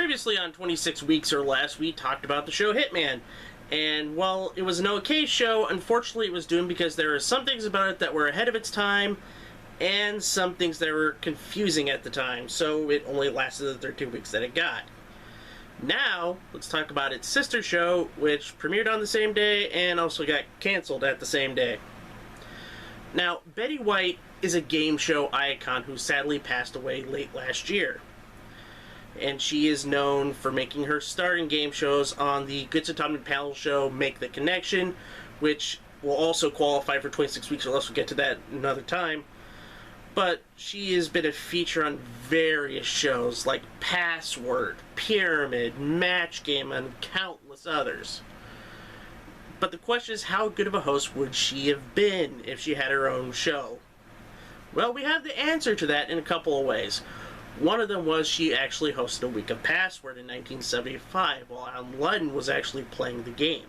Previously on 26 Weeks or Less, we talked about the show Hitman. And while it was an okay show, unfortunately it was doomed because there were some things about it that were ahead of its time, and some things that were confusing at the time, so it only lasted the 13 weeks that it got. Now, let's talk about its sister show, which premiered on the same day and also got canceled at the same day. Now, Betty White is a game show icon who sadly passed away late last year. And she is known for making her start in game shows on the Good Atomic panel show Make the Connection, which will also qualify for 26 Weeks or Less. We'll get to that another time. But she has been a feature on various shows like Password, Pyramid, Match Game, and countless others. But the question is, how good of a host would she have been if she had her own show? Well, we have the answer to that in a couple of ways. One of them was she actually hosted a week of Password in 1975 while Alan Ludden was actually playing the game.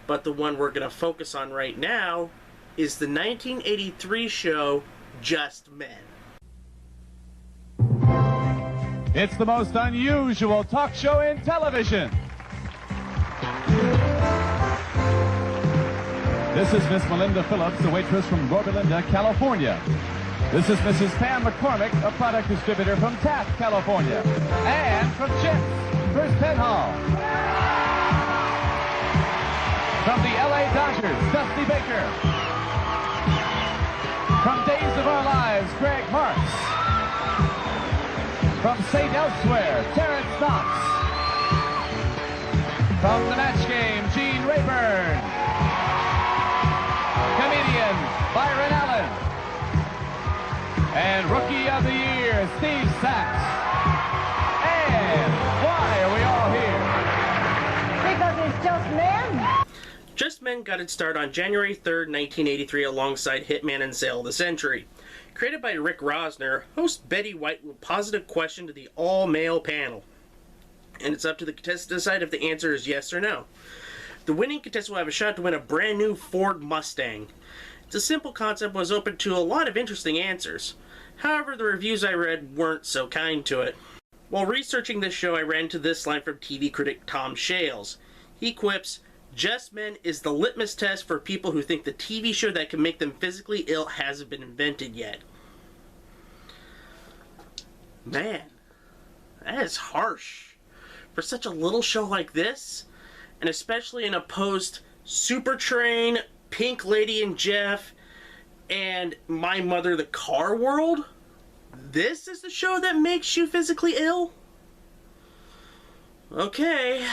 But the one we're going to focus on right now is the 1983 show Just Men. It's the most unusual talk show in television. This is Miss Melinda Phillips, a waitress from Gorbelinda, California. This is Mrs. Pam McCormick, a product distributor from Taft, California. And from Chips, First Penn Hall. From the LA Dodgers, Dusty Baker. From Days of Our Lives, Greg Marks. From St. Elsewhere, Terrence Knox. From The Match Game, Gene Rayburn. Comedian, Byron Allen. And Rookie of the Year, Steve Sachs. And why are we all here? Because it's Just Men. Just Men got its start on January 3rd, 1983 alongside Hitman and Sale of the Century. Created by Rick Rosner, host Betty White will posit a question to the all-male panel. And it's up to the contestant to decide if the answer is yes or no. The winning contestant will have a shot to win a brand new Ford Mustang. It's a simple concept, was open to a lot of interesting answers. However, the reviews I read weren't so kind to it. While researching this show, I ran into this line from TV critic Tom Shales. He quips, "Just Men is the litmus test for people who think the TV show that can make them physically ill hasn't been invented yet." Man, that is harsh. For such a little show like this, and especially in a post-Super Train, Pink Lady and Jeff, and My Mother the Car world, this is the show that makes you physically ill? Okay.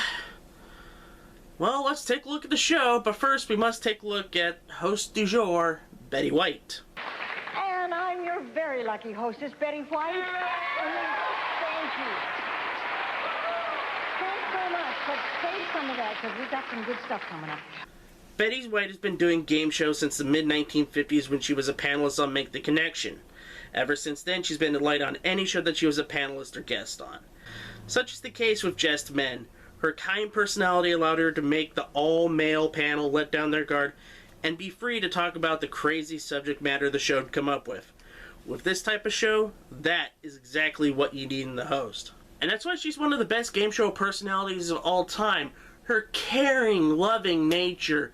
Well, let's take a look at the show, but first we must take a look at host du jour, Betty White. And I'm your very lucky hostess, Betty White. Thank you. Thanks so much, but save some of that, because we've got some good stuff coming up. Betty White has been doing game shows since the mid-1950s when she was a panelist on Make the Connection. Ever since then, she's been a light on any show that she was a panelist or guest on. Such is the case with Just Men. Her kind personality allowed her to make the all-male panel let down their guard and be free to talk about the crazy subject matter the show would come up with. With this type of show, that is exactly what you need in the host. And that's why she's one of the best game show personalities of all time. Her caring, loving nature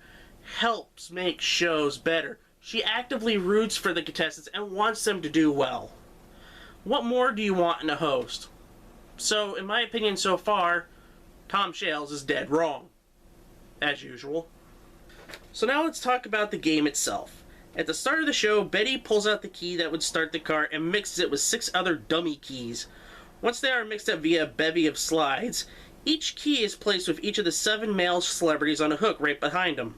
helps make shows better. She actively roots for the contestants and wants them to do well. What more do you want in a host? So, in my opinion so far, Tom Shales is dead wrong. As usual. So now let's talk about the game itself. At the start of the show, Betty pulls out the key that would start the car and mixes it with 6 other dummy keys. Once they are mixed up via a bevy of slides, each key is placed with each of the 7 male celebrities on a hook right behind them.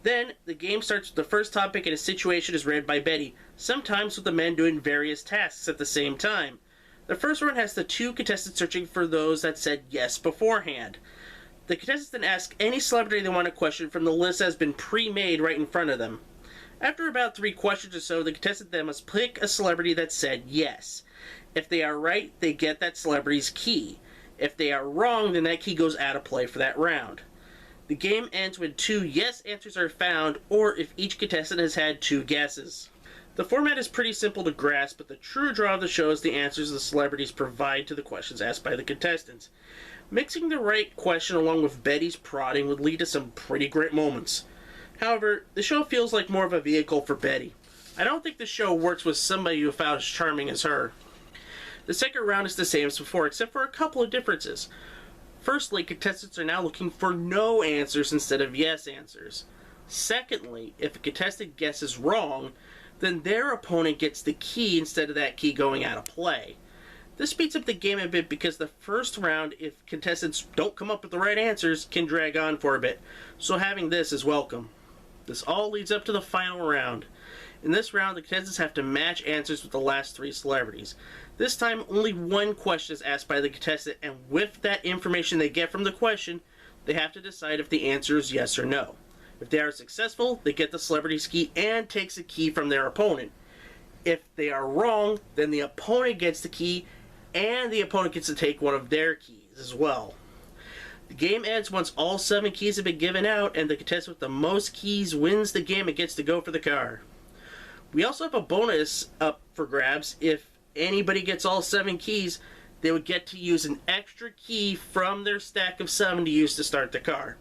Then, the game starts with the first topic and a situation is read by Betty, sometimes with the men doing various tasks at the same time. The first one has the 2 contestants searching for those that said yes beforehand. The contestants then ask any celebrity they want to question from the list that has been pre-made right in front of them. After about 3 questions or so, the contestant then must pick a celebrity that said yes. If they are right, they get that celebrity's key. If they are wrong, then that key goes out of play for that round. The game ends when 2 yes answers are found, or if each contestant has had 2 guesses. The format is pretty simple to grasp, but the true draw of the show is the answers the celebrities provide to the questions asked by the contestants. Mixing the right question along with Betty's prodding would lead to some pretty great moments. However, the show feels like more of a vehicle for Betty. I don't think the show works with somebody who found as charming as her. The second round is the same as before, except for a couple of differences. Firstly, contestants are now looking for no answers instead of yes answers. Secondly, if a contestant guesses wrong, then their opponent gets the key instead of that key going out of play. This speeds up the game a bit because the first round, if contestants don't come up with the right answers, can drag on for a bit, so having this is welcome. This all leads up to the final round. In this round, the contestants have to match answers with the last three celebrities. This time, only one question is asked by the contestant, and with that information they get from the question, they have to decide if the answer is yes or no. If they are successful, they get the celebrity's key and takes a key from their opponent. If they are wrong, then the opponent gets the key, and the opponent gets to take one of their keys as well. The game ends once all 7 keys have been given out, and the contestant with the most keys wins the game and gets to go for the car. We also have a bonus up for grabs. If anybody gets all 7 keys, they would get to use an extra key from their stack of 7 to use to start the car.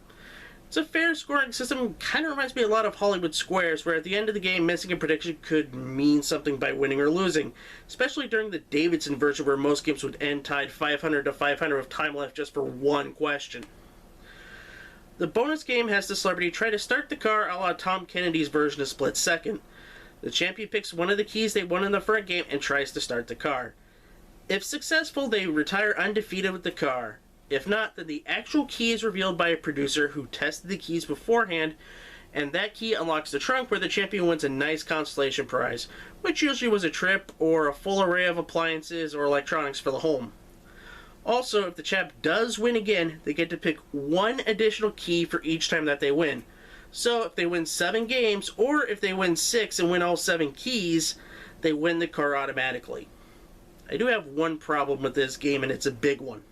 It's a fair scoring system, kind of reminds me a lot of Hollywood Squares, where at the end of the game, missing a prediction could mean something by winning or losing, especially during the Davidson version where most games would end tied 500 to 500 with time left just for one question. The bonus game has the celebrity try to start the car a la Tom Kennedy's version of Split Second. The champion picks one of the keys they won in the front game and tries to start the car. If successful, they retire undefeated with the car. If not, then the actual key is revealed by a producer who tested the keys beforehand, and that key unlocks the trunk where the champion wins a nice consolation prize, which usually was a trip or a full array of appliances or electronics for the home. Also, if the champ does win again, they get to pick one additional key for each time that they win. So if they win 7 games, or if they win 6 and win all 7 keys, they win the car automatically. I do have one problem with this game, and it's a big one.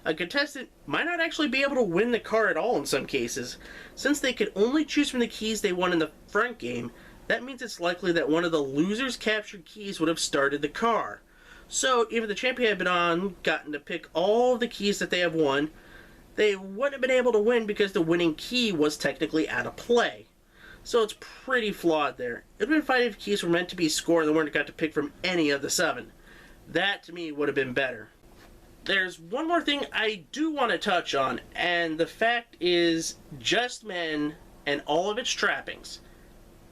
A contestant might not actually be able to win the car at all in some cases. Since they could only choose from the keys they won in the front game, that means it's likely that one of the losers' captured keys would have started the car. So, if the champion had gotten to pick all of the keys that they have won, they wouldn't have been able to win because the winning key was technically out of play. So it's pretty flawed there. It would have been fine if keys were meant to be scored and they weren't got to pick from any of the 7. That, to me, would have been better. There's one more thing I do want to touch on, and the fact is Just Men and all of its trappings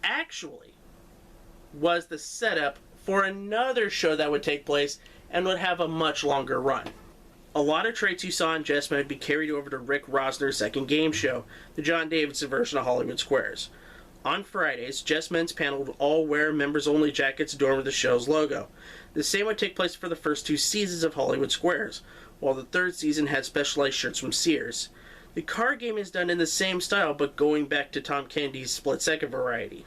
actually was the setup for another show that would take place and would have a much longer run. A lot of traits you saw in Just Men would be carried over to Rick Rosner's second game show, the John Davidson version of Hollywood Squares. On Fridays, Just Men's panel would all wear members-only jackets adorned with the show's logo. The same would take place for the first 2 seasons of Hollywood Squares, while the 3rd season had specialized shirts from Sears. The card game is done in the same style, but going back to Tom Kennedy's split-second variety.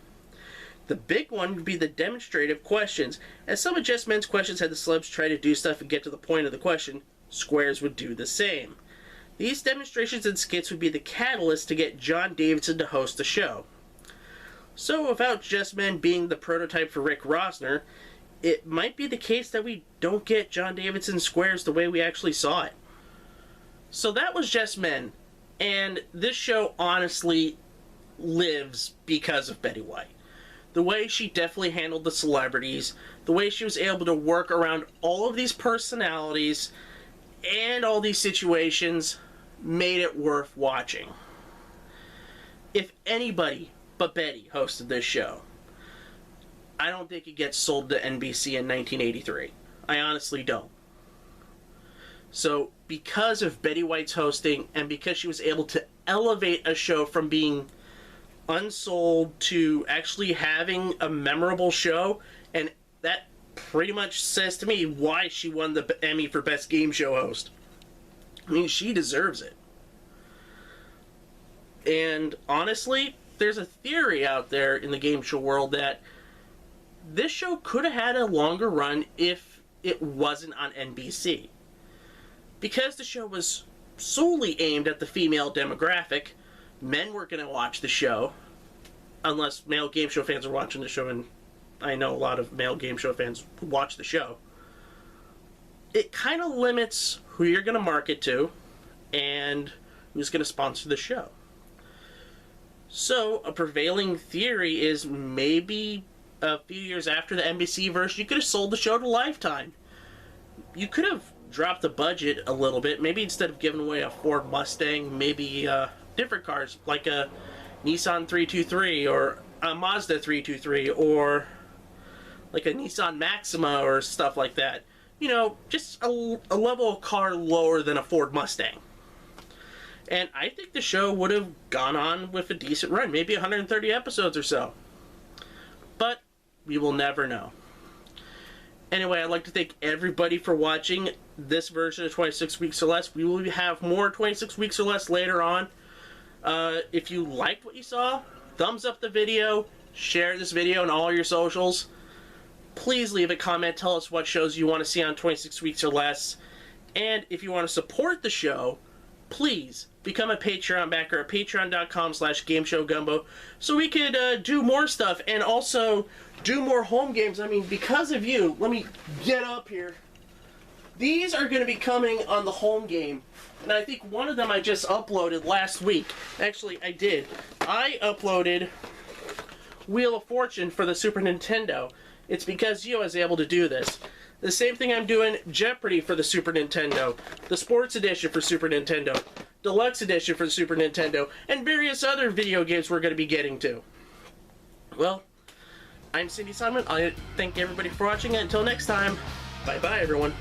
The big one would be the demonstrative questions. As some of Just Men's questions had the celebs try to do stuff and get to the point of the question, Squares would do the same. These demonstrations and skits would be the catalyst to get John Davidson to host the show. So without Just Men being the prototype for Rick Rosner, it might be the case that we don't get John Davidson's Squares the way we actually saw it. So that was Just Men, and this show honestly lives because of Betty White. The way she definitely handled the celebrities, the way she was able to work around all of these personalities and all these situations made it worth watching. If anybody but Betty hosted this show, I don't think it gets sold to NBC in 1983. I honestly don't. So, because of Betty White's hosting, and because she was able to elevate a show from being unsold to actually having a memorable show, and that pretty much says to me why she won the Emmy for Best Game Show Host. I mean, she deserves it. And honestly, there's a theory out there in the game show world that this show could have had a longer run if it wasn't on NBC. Because the show was solely aimed at the female demographic, men weren't going to watch the show, unless male game show fans are watching the show and I know a lot of male game show fans who watch the show. It kind of limits who you're going to market to and who's going to sponsor the show. So, a prevailing theory is maybe a few years after the NBC version, you could have sold the show to Lifetime. You could have dropped the budget a little bit. Maybe instead of giving away a Ford Mustang, maybe different cars, like a Nissan 323 or a Mazda 323 or like a Nissan Maxima or stuff like that. You know, just a level of car lower than a Ford Mustang. And I think the show would have gone on with a decent run, maybe 130 episodes or so. But we will never know. Anyway, I'd like to thank everybody for watching this version of 26 Weeks or Less. We will have more 26 Weeks or Less later on. If you liked what you saw, thumbs up the video, share this video on all your socials. Please leave a comment, tell us what shows you want to see on 26 Weeks or Less. And if you want to support the show, please become a Patreon backer at patreon.com/GameShowGumbo so we could do more stuff and also do more home games. I mean, because of you, let me get up here. These are going to be coming on the home game. And I think one of them I just uploaded last week. Actually, I did. I uploaded Wheel of Fortune for the Super Nintendo. It's because you was able to do this. The same thing I'm doing Jeopardy for the Super Nintendo, the Sports Edition for Super Nintendo, Deluxe Edition for the Super Nintendo, and various other video games we're going to be getting to. Well, I'm Cindy Simon. I thank everybody for watching, and until next time, bye-bye, everyone.